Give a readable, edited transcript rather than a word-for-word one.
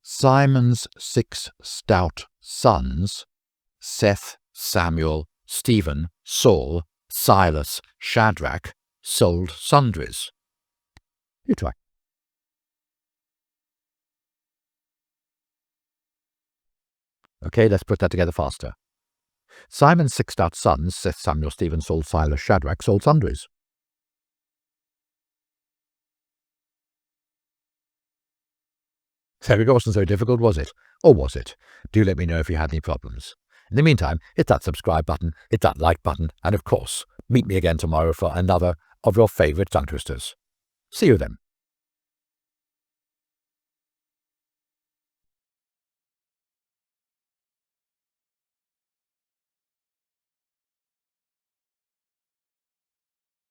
Simon's 6 stout sons, Seth, Samuel, Stephen, Saul, Silas, Shadrach, sold sundries. You try. Okay, let's put that together faster. Simon's 6 stout sons, Seth, Samuel, Stephen, Saul, Silas, Shadrach, sold sundries. There we go, wasn't so difficult, was it? Or was it? Do let me know if you had any problems. In the meantime, hit that subscribe button, hit that like button, and of course, meet me again tomorrow for another of your favourite tongue twisters. See you then.